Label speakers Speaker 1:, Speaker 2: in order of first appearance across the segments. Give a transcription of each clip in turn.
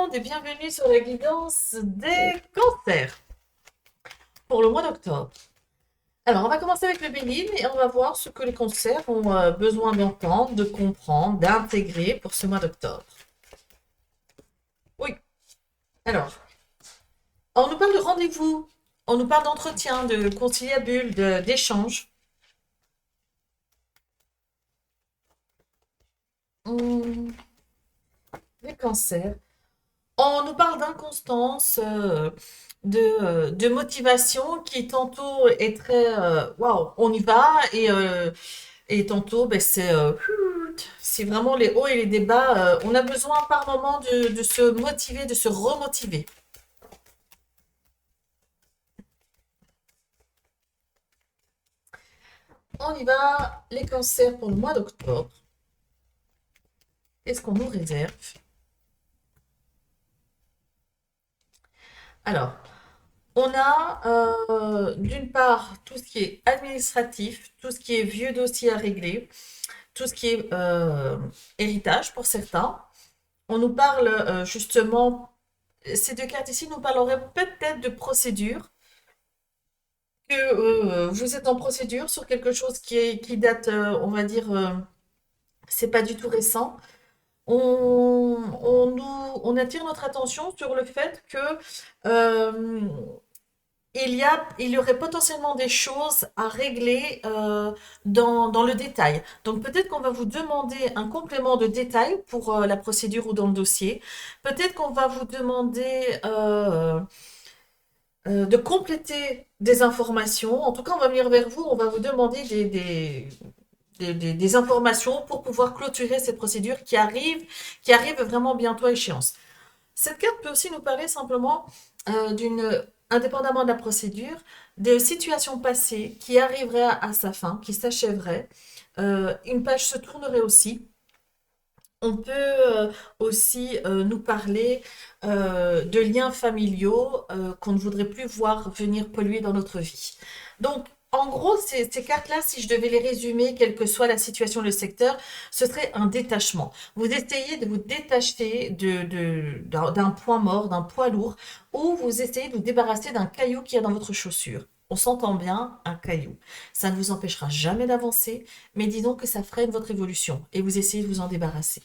Speaker 1: monde et bienvenue sur la guidance des cancers pour le mois d'octobre. Alors, on va commencer avec le bélier et on va voir ce que les cancers ont besoin d'entendre, de comprendre, d'intégrer pour ce mois d'octobre. Oui, alors, on nous parle de rendez-vous, on nous parle d'entretien, de conciliabule, d'échange. Hum, les cancers. On nous parle d'inconstance, de motivation qui tantôt est très waouh, on y va et tantôt ben, c'est vraiment les hauts et les bas. On a besoin par moment de se motiver, de se remotiver. On y va, les cancers pour le mois d'octobre. Qu'est-ce qu'on nous réserve? Alors, on a d'une part tout ce qui est administratif, tout ce qui est vieux dossier à régler, tout ce qui est héritage pour certains. On nous parle justement, ces deux cartes ici nous parleraient peut-être de procédure, que vous êtes en procédure sur quelque chose qui date, on va dire, c'est pas du tout récent. On attire notre attention sur le fait que euh, il y aurait potentiellement des choses à régler dans le détail. Donc peut-être qu'on va vous demander un complément de détail pour la procédure ou dans le dossier. Peut-être qu'on va vous demander de compléter des informations. En tout cas, on va venir vers vous, on va vous demander des informations pour pouvoir clôturer cette procédure qui arrive vraiment bientôt à échéance. Cette carte peut aussi nous parler simplement indépendamment de la procédure, des situations passées qui arriveraient à sa fin, qui s'achèveraient. Une page se tournerait aussi. On peut aussi nous parler de liens familiaux qu'on ne voudrait plus voir venir polluer dans notre vie. Donc, en gros, ces cartes-là, si je devais les résumer, quelle que soit la situation, le secteur, ce serait un détachement. Vous essayez de vous détacher d'un poids mort, d'un poids lourd, ou vous essayez de vous débarrasser d'un caillou qui est dans votre chaussure. On s'entend bien, un caillou. Ça ne vous empêchera jamais d'avancer, mais disons que ça freine votre évolution et vous essayez de vous en débarrasser.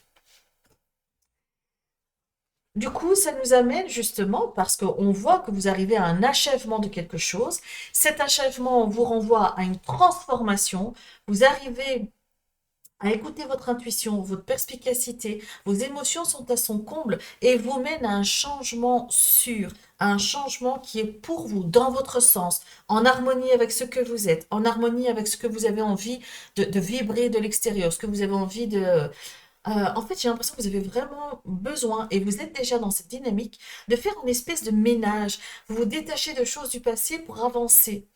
Speaker 1: Du coup, ça nous amène justement, parce qu'on voit que vous arrivez à un achèvement de quelque chose, cet achèvement vous renvoie à une transformation, vous arrivez à écouter votre intuition, votre perspicacité, vos émotions sont à son comble et vous mène à un changement sûr, à un changement qui est pour vous, dans votre sens, en harmonie avec ce que vous êtes, en harmonie avec ce que vous avez envie de vibrer de l'extérieur, ce que vous avez envie de, en fait, j'ai l'impression que vous avez vraiment besoin, et vous êtes déjà dans cette dynamique, de faire une espèce de ménage. Vous vous détachez de choses du passé pour avancer.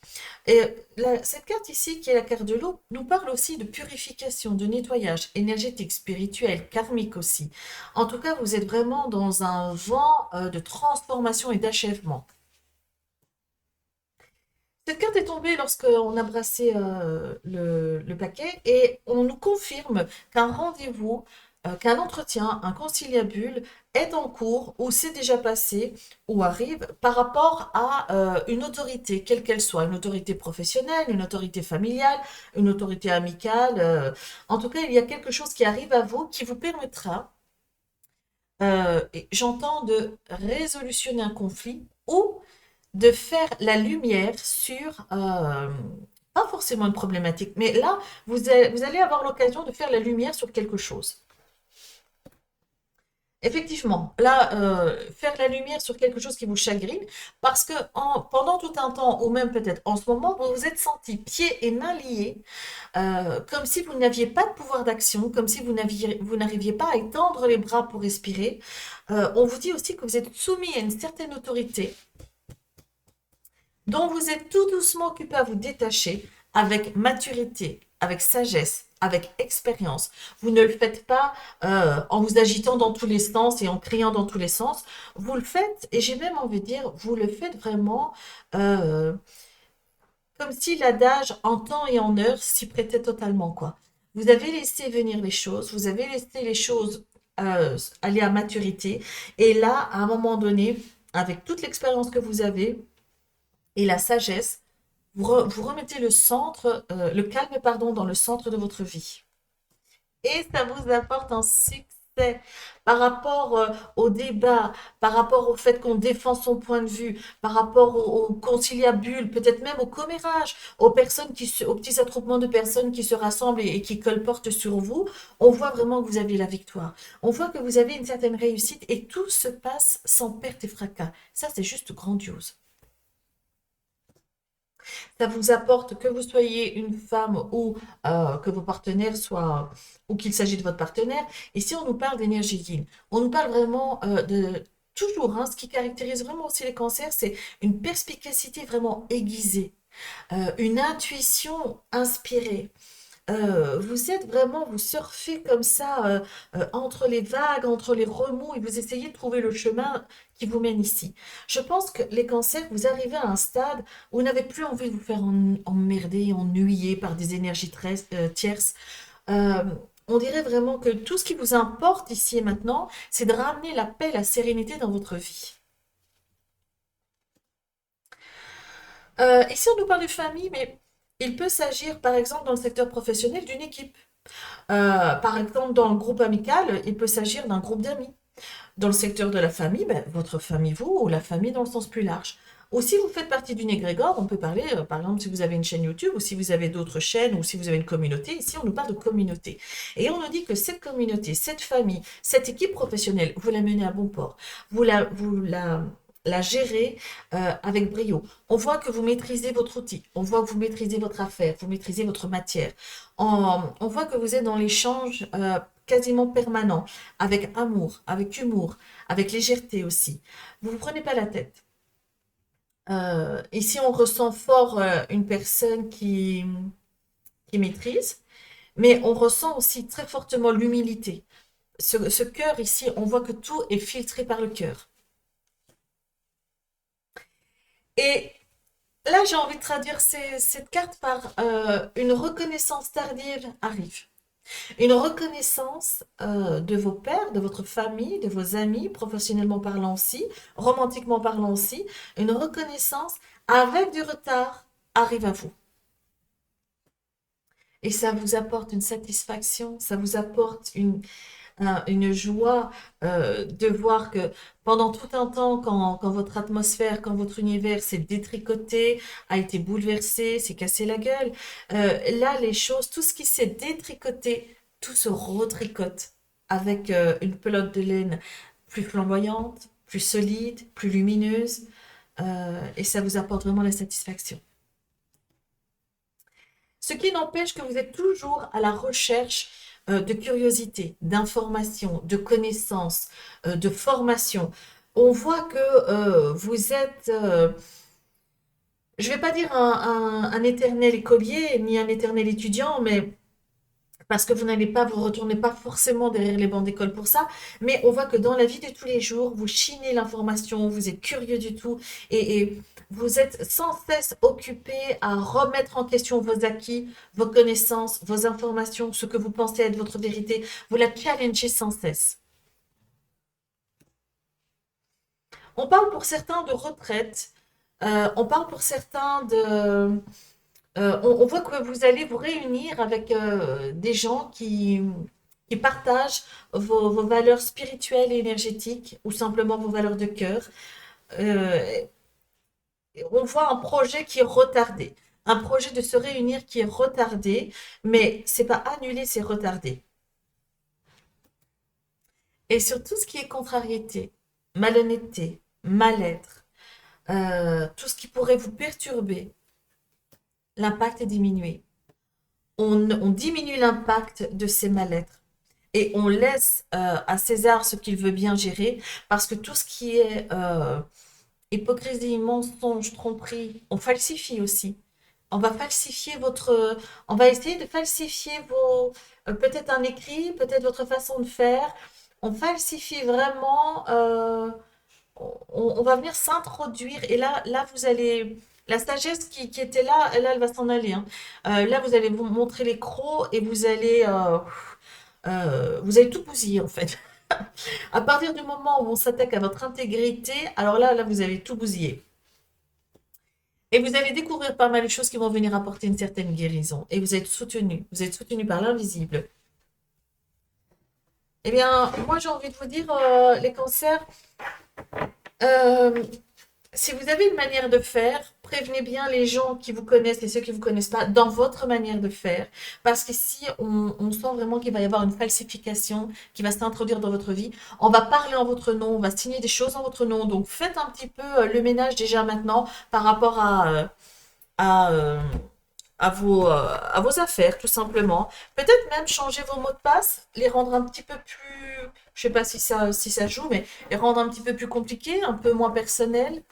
Speaker 1: Et cette carte ici, qui est la carte de l'eau, nous parle aussi de purification, de nettoyage énergétique, spirituel, karmique aussi. En tout cas, vous êtes vraiment dans un vent de transformation et d'achèvement. Cette carte est tombée lorsqu'on a brassé le paquet et on nous confirme qu'un rendez-vous, qu'un entretien, un conciliabule est en cours ou s'est déjà passé ou arrive par rapport à une autorité, quelle qu'elle soit, une autorité professionnelle, une autorité familiale, une autorité amicale. En tout cas, il y a quelque chose qui arrive à vous qui vous permettra, et j'entends, de résolutionner un conflit ou de faire la lumière sur, pas forcément une problématique, mais là, vous allez avoir l'occasion de faire la lumière sur quelque chose. Effectivement, là, faire la lumière sur quelque chose qui vous chagrine, parce que pendant tout un temps, ou même peut-être en ce moment, vous vous êtes senti pieds et mains liés, comme si vous n'aviez pas de pouvoir d'action, comme si vous n'arriviez pas à étendre les bras pour respirer. On vous dit aussi que vous êtes soumis à une certaine autorité dont vous êtes tout doucement occupé à vous détacher avec maturité, avec sagesse, avec expérience. Vous ne le faites pas en vous agitant dans tous les sens et en criant dans tous les sens. Vous le faites, et j'ai même envie de dire, vous le faites vraiment euh, comme si l'adage en temps et en heure s'y prêtait totalement, quoi. Vous avez laissé venir les choses, vous avez laissé les choses aller à maturité. Et là, à un moment donné, avec toute l'expérience que vous avez et la sagesse, vous remettez le calme, pardon, dans le centre de votre vie. Et ça vous apporte un succès par rapport au débat, par rapport au fait qu'on défend son point de vue, par rapport au conciliabule, peut-être même au commérage, aux petits attroupements de personnes qui se rassemblent et qui colportent sur vous. On voit vraiment que vous avez la victoire. On voit que vous avez une certaine réussite et tout se passe sans perte et fracas. Ça, c'est juste grandiose. Ça vous apporte que vous soyez une femme ou que vos partenaires soient, ou qu'il s'agisse de votre partenaire. Ici, on nous parle d'énergie yin. On nous parle vraiment toujours, hein, ce qui caractérise vraiment aussi les cancers, c'est une perspicacité vraiment aiguisée, une intuition inspirée. Vous êtes vraiment, vous surfez comme ça entre les vagues, entre les remous et vous essayez de trouver le chemin qui vous mène ici. Je pense que les cancers, vous arrivez à un stade où vous n'avez plus envie de vous faire emmerder, ennuyer par des énergies tierces. Euh, on dirait vraiment que tout ce qui vous importe ici et maintenant, c'est de ramener la paix, la sérénité dans votre vie. Ici, on nous parle de famille, mais il peut s'agir, par exemple, dans le secteur professionnel, d'une équipe. Par exemple, dans le groupe amical, il peut s'agir d'un groupe d'amis. Dans le secteur de la famille, ben, votre famille, vous, ou la famille dans le sens plus large. Ou si vous faites partie d'une égrégore, on peut parler, par exemple, si vous avez une chaîne YouTube, ou si vous avez d'autres chaînes, ou si vous avez une communauté. Ici, on nous parle de communauté. Et on nous dit que cette communauté, cette famille, cette équipe professionnelle, vous la menez à bon port. Vous la gérez avec brio. On voit que vous maîtrisez votre outil, on voit que vous maîtrisez votre affaire, vous maîtrisez votre matière. On voit que vous êtes dans l'échange quasiment permanent, avec amour, avec humour, avec légèreté aussi. Vous ne vous prenez pas la tête. Ici, on ressent fort une personne qui maîtrise, mais on ressent aussi très fortement l'humilité. Ce cœur ici, on voit que tout est filtré par le cœur. Et là, j'ai envie de traduire cette carte par une reconnaissance tardive arrive. Une reconnaissance de vos pères, de votre famille, de vos amis, professionnellement parlant aussi, romantiquement parlant aussi. Une reconnaissance avec du retard arrive à vous. Et ça vous apporte une satisfaction, ça vous apporte une joie de voir que pendant tout un temps, quand votre atmosphère, quand votre univers s'est détricoté, a été bouleversé, s'est cassé la gueule, là, les choses, tout ce qui s'est détricoté, tout se retricote avec une pelote de laine plus flamboyante, plus solide, plus lumineuse, et ça vous apporte vraiment la satisfaction. Ce qui n'empêche que vous êtes toujours à la recherche de curiosité, d'information, de connaissances, de formation. On voit que vous êtes, je ne vais pas dire un éternel écolier ni un éternel étudiant, mais parce que vous n'allez pas, vous retournez pas forcément derrière les bancs d'école pour ça, mais on voit que dans la vie de tous les jours, vous chinez l'information, vous êtes curieux du tout, et vous êtes sans cesse occupé à remettre en question vos acquis, vos connaissances, vos informations, ce que vous pensez être votre vérité, vous la challengez sans cesse. On parle pour certains de retraite, on parle pour certains de... on voit que vous allez vous réunir avec des gens qui partagent vos valeurs spirituelles et énergétiques ou simplement vos valeurs de cœur. Euh, on voit un projet qui est retardé, un projet de se réunir qui est retardé, mais c'est pas annulé, c'est retardé. Et sur tout ce qui est contrariété, malhonnêteté, mal-être, tout ce qui pourrait vous perturber, l'impact est diminué. On diminue l'impact de ces mal-être et on laisse à César ce qu'il veut bien gérer parce que tout ce qui est hypocrisie, mensonge, tromperie, on falsifie aussi. On va falsifier on va essayer de falsifier peut-être un écrit, peut-être votre façon de faire. On falsifie vraiment, on va venir s'introduire et là vous allez, la sagesse qui était là, elle va s'en aller, hein. Là vous allez vous montrer les crocs et vous allez tout bousiller en fait. À partir du moment où on s'attaque à votre intégrité, alors là, vous avez tout bousillé. Et vous allez découvrir pas mal de choses qui vont venir apporter une certaine guérison. Et vous êtes soutenu. Vous êtes soutenu par l'invisible. Eh bien, moi, j'ai envie de vous dire, les cancers, euh, si vous avez une manière de faire, prévenez bien les gens qui vous connaissent et ceux qui ne vous connaissent pas dans votre manière de faire. Parce qu'ici, on sent vraiment qu'il va y avoir une falsification qui va s'introduire dans votre vie. On va parler en votre nom, on va signer des choses en votre nom. Donc, faites un petit peu le ménage déjà maintenant par rapport à, euh, à vos affaires, tout simplement. Peut-être même changer vos mots de passe, les rendre un petit peu plus, je sais pas si ça joue, mais les rendre un petit peu plus compliqués, un peu moins personnels.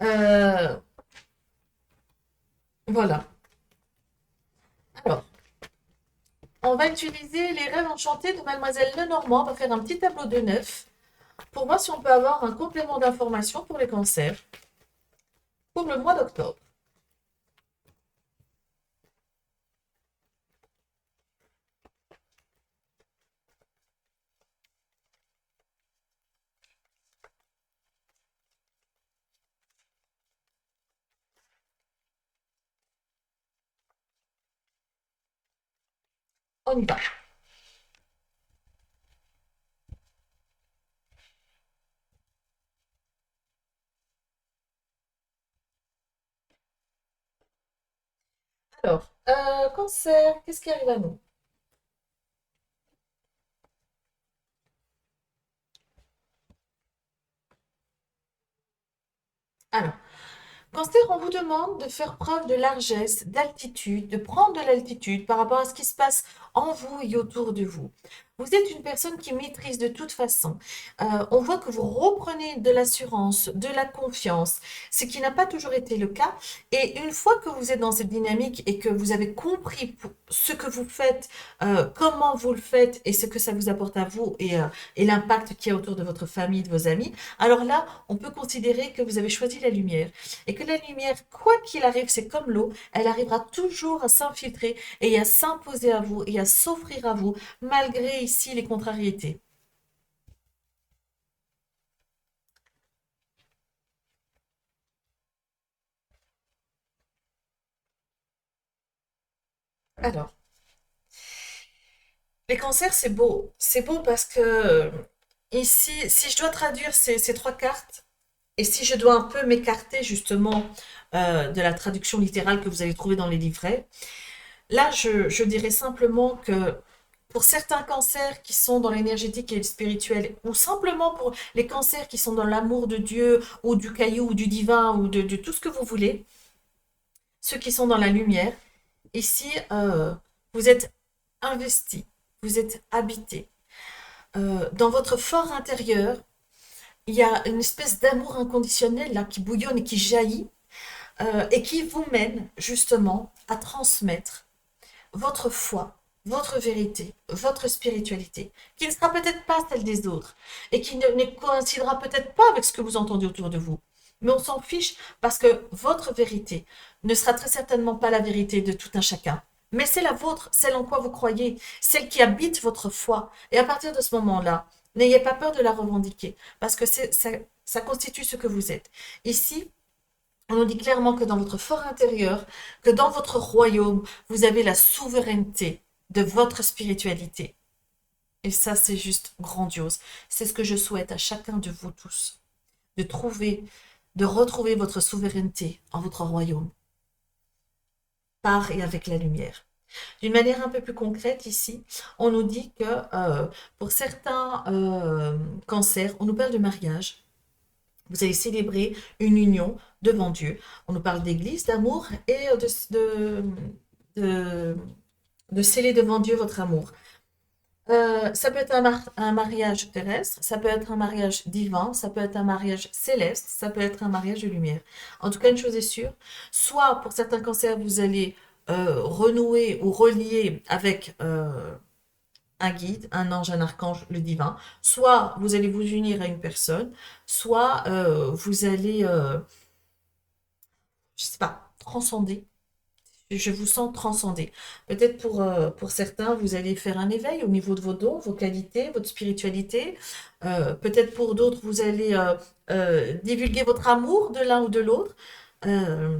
Speaker 1: Euh, voilà. Alors, on va utiliser les rêves enchantés de Mademoiselle Lenormand. On va faire un petit tableau de 9 pour voir si on peut avoir un complément d'information pour les cancers pour le mois d'octobre. On y va. Alors, cancer, qu'est-ce qui arrive à nous? Alors, cancer, on vous demande de faire preuve de largesse, d'altitude, de prendre de l'altitude par rapport à ce qui se passe en vous et autour de vous. Vous êtes une personne qui maîtrise de toute façon. On voit que vous reprenez de l'assurance, de la confiance, ce qui n'a pas toujours été le cas. Et une fois que vous êtes dans cette dynamique et que vous avez compris ce que vous faites, comment vous le faites et ce que ça vous apporte à vous et l'impact qu'il y a autour de votre famille, de vos amis, alors là, on peut considérer que vous avez choisi la lumière. Et que la lumière, quoi qu'il arrive, c'est comme l'eau, elle arrivera toujours à s'infiltrer et à s'imposer à vous et à s'offrir à vous, malgré ici les contrariétés. Alors, les cancers, c'est beau. C'est beau parce que ici, si je dois traduire ces trois cartes, et si je dois un peu m'écarter justement de la traduction littérale que vous allez trouver dans les livrets, là, je dirais simplement que pour certains cancers qui sont dans l'énergétique et le spirituel, ou simplement pour les cancers qui sont dans l'amour de Dieu, ou du caillou, ou du divin, ou de tout ce que vous voulez, ceux qui sont dans la lumière, ici, vous êtes investis, vous êtes habités. Dans votre fort intérieur, il y a une espèce d'amour inconditionnel là qui bouillonne et qui jaillit et qui vous mène justement à transmettre votre foi, votre vérité, votre spiritualité, qui ne sera peut-être pas celle des autres et qui ne coïncidera peut-être pas avec ce que vous entendez autour de vous. Mais on s'en fiche parce que votre vérité ne sera très certainement pas la vérité de tout un chacun. Mais c'est la vôtre, celle en quoi vous croyez, celle qui habite votre foi. Et à partir de ce moment-là, n'ayez pas peur de la revendiquer, parce que ça constitue ce que vous êtes. Ici, on nous dit clairement que dans votre fort intérieur, que dans votre royaume, vous avez la souveraineté de votre spiritualité. Et ça, c'est juste grandiose. C'est ce que je souhaite à chacun de vous tous, de trouver, de retrouver votre souveraineté en votre royaume, par et avec la lumière. D'une manière un peu plus concrète ici, on nous dit que pour certains cancers, on nous parle de mariage. Vous allez célébrer une union devant Dieu. On nous parle d'église, d'amour et de, de sceller devant Dieu votre amour. Ça peut être un mariage terrestre, ça peut être un mariage divin, ça peut être un mariage céleste, ça peut être un mariage de lumière. En tout cas, une chose est sûre, soit pour certains cancers, vous allez renouer ou relier avec un guide, un ange, un archange, le divin. Soit vous allez vous unir à une personne, soit vous allez, je sais pas, transcender. Je vous sens transcender. Peut-être pour certains, vous allez faire un éveil au niveau de vos dons, vos qualités, votre spiritualité. Peut-être pour d'autres, vous allez divulguer votre amour de l'un ou de l'autre. Euh,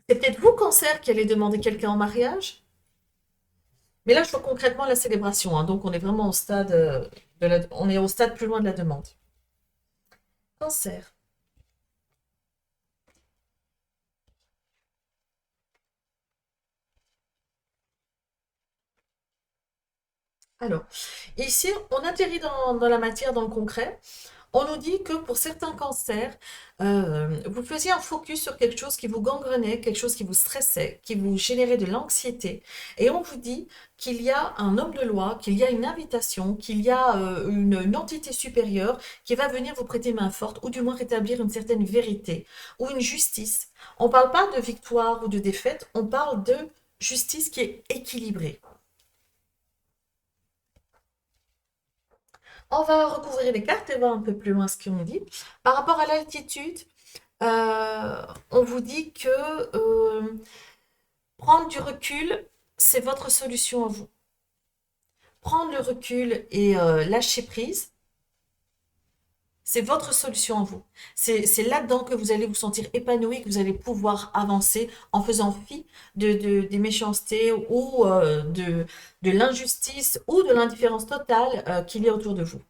Speaker 1: c'est peut-être vous, cancer, qui allez demander quelqu'un en mariage. Mais là, je vois concrètement la célébration, hein. Donc, on est vraiment au stade, on est au stade plus loin de la demande. Cancer. Alors, ici, on atterrit dans la matière, dans le concret. On nous dit que pour certains cancers, vous faisiez un focus sur quelque chose qui vous gangrenait, quelque chose qui vous stressait, qui vous générait de l'anxiété. Et on vous dit qu'il y a un homme de loi, qu'il y a une invitation, qu'il y a une entité supérieure qui va venir vous prêter main forte, ou du moins rétablir une certaine vérité, ou une justice. On ne parle pas de victoire ou de défaite, on parle de justice qui est équilibrée. On va recouvrir les cartes et voir un peu plus loin ce qu'on dit. Par rapport à l'altitude, on vous dit que prendre du recul, c'est votre solution à vous. Prendre le recul et lâcher prise, c'est votre solution à vous. C'est là-dedans que vous allez vous sentir épanoui, que vous allez pouvoir avancer en faisant fi des méchancetés ou de l'injustice ou de l'indifférence totale qu'il y a autour de vous.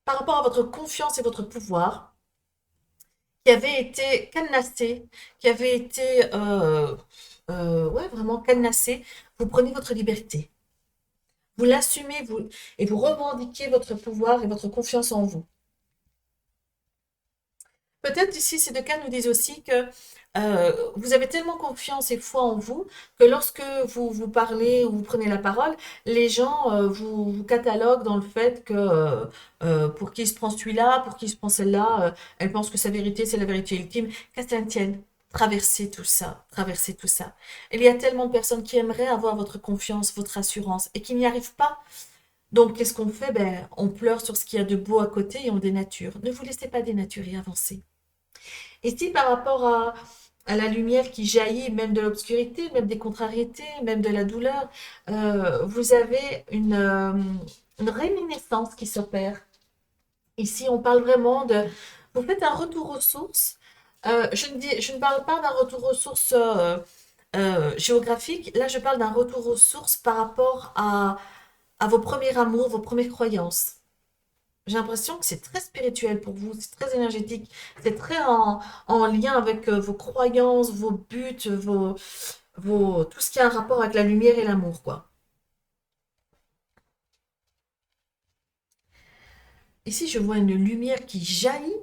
Speaker 1: Par rapport à votre confiance et votre pouvoir, qui avait été cadenassé, qui avait été ouais, vraiment cadenassé, vous prenez votre liberté. Vous l'assumez vous, et vous revendiquez votre pouvoir et votre confiance en vous. Peut-être ici, ces deux cas nous disent aussi que vous avez tellement confiance et foi en vous que lorsque vous parlez ou vous prenez la parole, les gens vous cataloguent dans le fait que pour qui se prend celui-là, pour qui se prend celle-là, elle pense que sa vérité, c'est la vérité ultime. Qu'à cela ne tienne, traversez tout ça, traversez tout ça. Il y a tellement de personnes qui aimeraient avoir votre confiance, votre assurance et qui n'y arrivent pas. Donc, qu'est-ce qu'on fait? Ben, on pleure sur ce qu'il y a de beau à côté et on dénature. Ne vous laissez pas dénaturer, avancez. Et si par rapport à la lumière qui jaillit, même de l'obscurité, même des contrariétés, même de la douleur, vous avez une réminiscence qui s'opère. Ici, on parle vraiment de... Vous faites un retour aux sources. Je ne parle pas d'un retour aux sources géographiques. Là, je parle d'un retour aux sources par rapport à vos premiers amours, vos premières croyances. J'ai l'impression que c'est très spirituel pour vous, c'est très énergétique, c'est très en lien avec vos croyances, vos buts, tout ce qui a un rapport avec la lumière et l'amour, quoi. Ici, je vois une lumière qui jaillit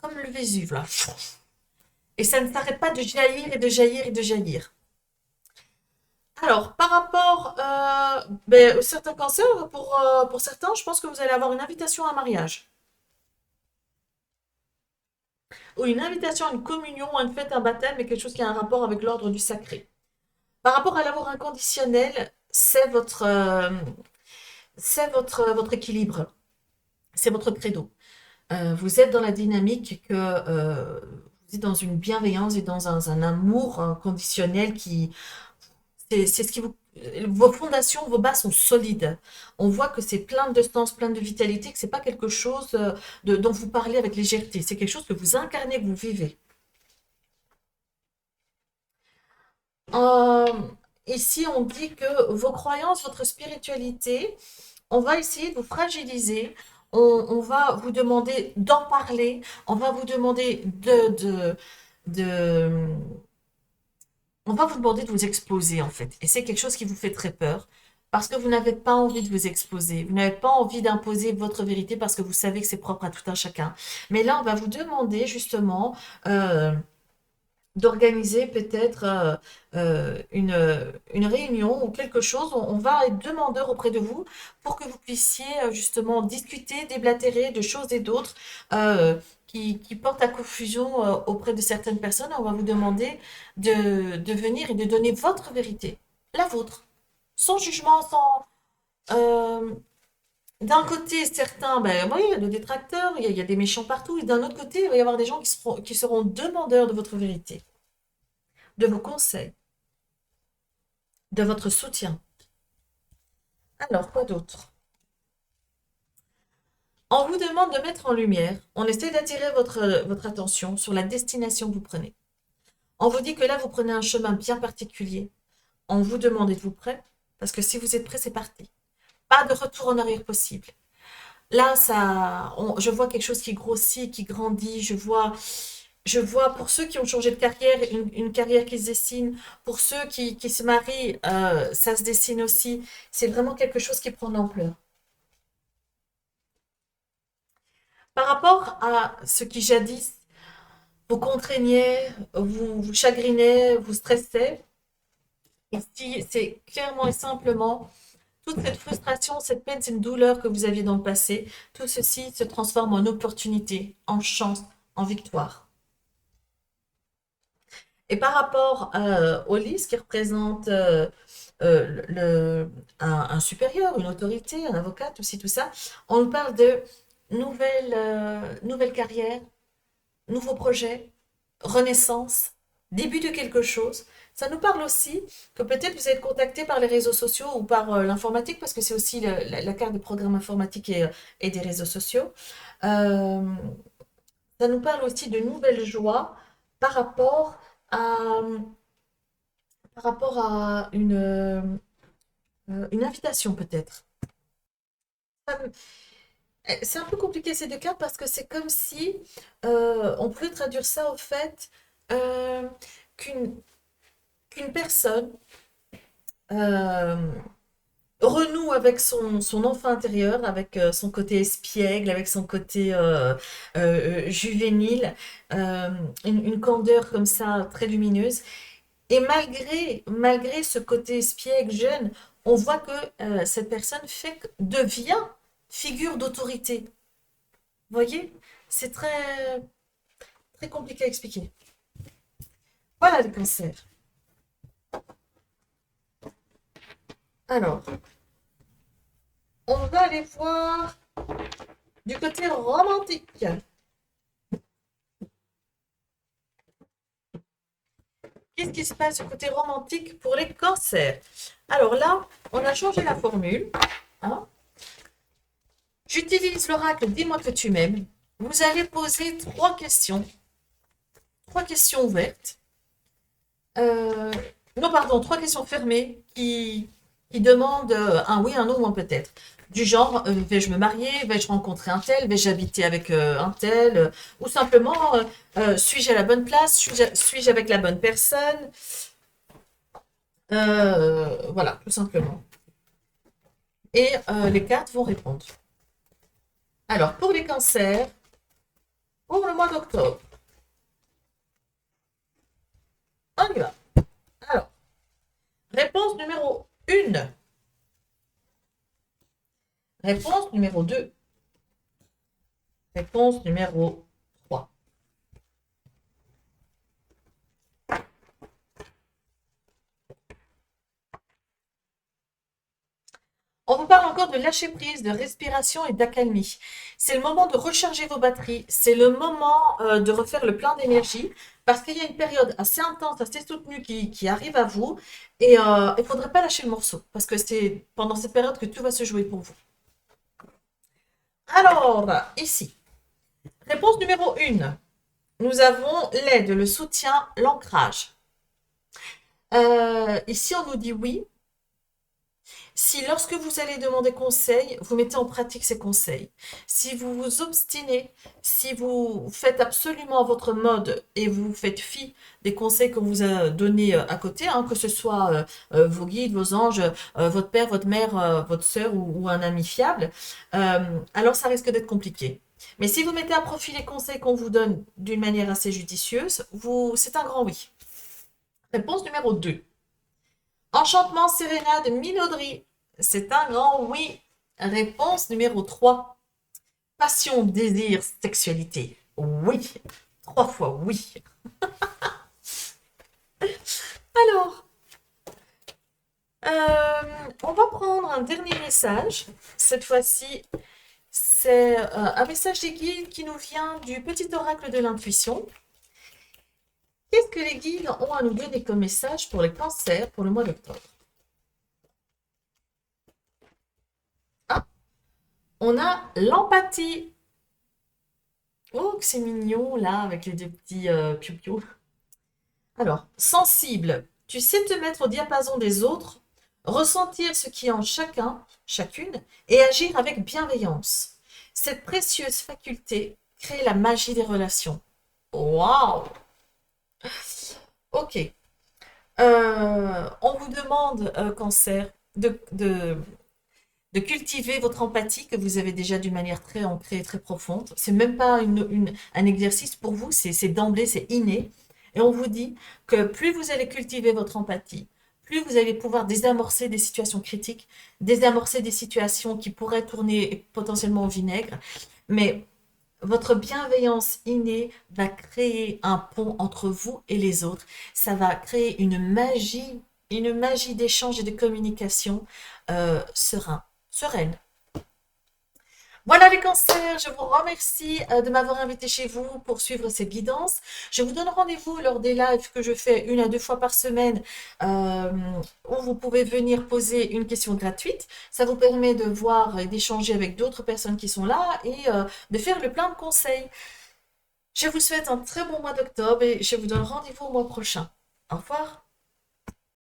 Speaker 1: comme le Vésuve, là. Et ça ne s'arrête pas de jaillir et de jaillir et de jaillir. Alors, par rapport ben, certains cancers, pour certains, je pense que vous allez avoir une invitation à un mariage. Ou une invitation à une communion, à une fête, un baptême, et quelque chose qui a un rapport avec l'ordre du sacré. Par rapport à l'amour inconditionnel, c'est votre équilibre, c'est votre credo. Vous êtes dans la dynamique que vous êtes dans une bienveillance et dans un amour inconditionnel qui, c'est ce qui vous, vos fondations, vos bases sont solides. On voit que c'est plein de sens, plein de vitalité, que c'est pas quelque chose dont vous parlez avec légèreté. C'est quelque chose que vous incarnez, que vous vivez. Euh, Ici, on dit que vos croyances, votre spiritualité, on va essayer de vous fragiliser. On va vous demander d'en parler. On va vous demander de- on va vous demander de vous exposer, en fait. Et c'est quelque chose qui vous fait très peur. Parce que vous n'avez pas envie de vous exposer. Vous n'avez pas envie d'imposer votre vérité parce que vous savez que c'est propre à tout un chacun. Mais là, on va vous demander justement d'organiser peut-être une réunion ou quelque chose. On va être demandeur auprès de vous pour que vous puissiez justement discuter, déblatérer de choses et d'autres qui portent à confusion auprès de certaines personnes. On va vous demander de venir et de donner votre vérité, la vôtre, sans jugement, sans... euh, d'un côté, certains, ben, oui, il y a des détracteurs, il y a des méchants partout, et d'un autre côté, il va y avoir des gens qui seront demandeurs de votre vérité, de vos conseils, de votre soutien. Alors, quoi d'autre? On vous demande de mettre en lumière, on essaie d'attirer votre attention sur la destination que vous prenez. On vous dit que là, vous prenez un chemin bien particulier. On vous demande, êtes-vous prêt? Parce que si vous êtes prêt, c'est parti. Pas de retour en arrière possible. Là, je vois quelque chose qui grossit, qui grandit. Je vois pour ceux qui ont changé de carrière, une carrière qui se dessine. Pour ceux qui se marient, ça se dessine aussi. C'est vraiment quelque chose qui prend de l'ampleur. Par rapport à ce qui jadis vous contraignait, vous chagrinait, vous stressait, ici, c'est clairement et simplement toute cette frustration, cette peine, cette douleur que vous aviez dans le passé, tout ceci se transforme en opportunité, en chance, en victoire. Et par rapport au lit, ce qui représente un supérieur, une autorité, un avocat, tout ci, tout ça, on nous parle de nouvelle carrière, nouveaux projets, renaissance, début de quelque chose. Ça nous parle aussi que peut-être vous êtes contacté par les réseaux sociaux ou par l'informatique, parce que c'est aussi la carte des programmes informatiques et des réseaux sociaux. Euh, Ça nous parle aussi de nouvelles joies par rapport à, par rapport à une invitation peut-être. C'est un peu compliqué ces deux cartes parce que c'est comme si on pouvait traduire ça au fait euh, qu'une qu'une personne euh, renoue avec son enfant intérieur, avec son côté espiègle, avec son côté juvénile, euh, une candeur comme ça très lumineuse. Et malgré ce côté espiègle jeune, on voit que cette personne devient figure d'autorité. Vous voyez? C'est très compliqué à expliquer. Voilà le cancer. Alors, on va aller voir du côté romantique. Qu'est-ce qui se passe du côté romantique pour les cancers? Alors là, on a changé la formule, hein. J'utilise l'oracle Dis-moi que tu m'aimes. Vous allez poser trois questions ouvertes. Non, pardon, trois questions fermées qui demandent un oui, un non ou un peut-être. Du genre, vais-je me marier? Vais-je rencontrer un tel? Vais-je habiter avec un tel? Ou simplement, suis-je à la bonne place? Suis-je avec la bonne personne? Voilà, tout simplement. Et les cartes vont répondre. Alors, pour les cancers, pour le mois d'octobre, on y va. Alors, réponse numéro 1. Réponse numéro 2. Réponse numéro 3. On vous parle encore de lâcher prise, de respiration et d'accalmie. C'est le moment de recharger vos batteries. C'est le moment de refaire le plein d'énergie parce qu'il y a une période assez intense, assez soutenue qui arrive à vous et il ne faudrait pas lâcher le morceau parce que c'est pendant cette période que tout va se jouer pour vous. Alors, ici, réponse numéro 1. Nous avons l'aide, le soutien, l'ancrage. Ici, on nous dit oui. Si lorsque vous allez demander conseil, vous mettez en pratique ces conseils. Si vous vous obstinez, si vous faites absolument à votre mode et vous faites fi des conseils qu'on vous a donnés à côté, hein, que ce soit vos guides, vos anges, votre père, votre mère, votre sœur ou un ami fiable, alors ça risque d'être compliqué. Mais si vous mettez à profit les conseils qu'on vous donne d'une manière assez judicieuse, c'est un grand oui. Réponse numéro 2. Enchantement, sérénade, minauderie. C'est un grand oui. Réponse numéro 3. Passion, désir, sexualité. Oui. 3 fois oui. Alors, On va prendre un dernier message. Cette fois-ci, c'est un message des guides qui nous vient du petit oracle de l'intuition. Qu'est-ce que les guides ont à nous donner comme message pour les cancers pour le mois d'octobre? Ah, on a l'empathie. Oh, que c'est mignon là avec les deux petits piou-piou. Alors, sensible. Tu sais te mettre au diapason des autres, ressentir ce qui est en chacun, chacune, et agir avec bienveillance. Cette précieuse faculté crée la magie des relations. Waouh! Ok. On vous demande, cancer, de cultiver votre empathie que vous avez déjà d'une manière très ancrée, très profonde. C'est même pas un exercice pour vous, c'est d'emblée, c'est inné. Et on vous dit que plus vous allez cultiver votre empathie, plus vous allez pouvoir désamorcer des situations critiques, désamorcer des situations qui pourraient tourner potentiellement au vinaigre. Mais votre bienveillance innée va créer un pont entre vous et les autres. Ça va créer une magie d'échange et de communication sereine. Voilà les cancers, je vous remercie de m'avoir invité chez vous pour suivre ces guidances. Je vous donne rendez-vous lors des lives que je fais 1 à 2 fois par semaine euh, où vous pouvez venir poser une question gratuite. Ça vous permet de voir et d'échanger avec d'autres personnes qui sont là et de faire le plein de conseils. Je vous souhaite un très bon mois d'octobre et je vous donne rendez-vous au mois prochain. Au revoir.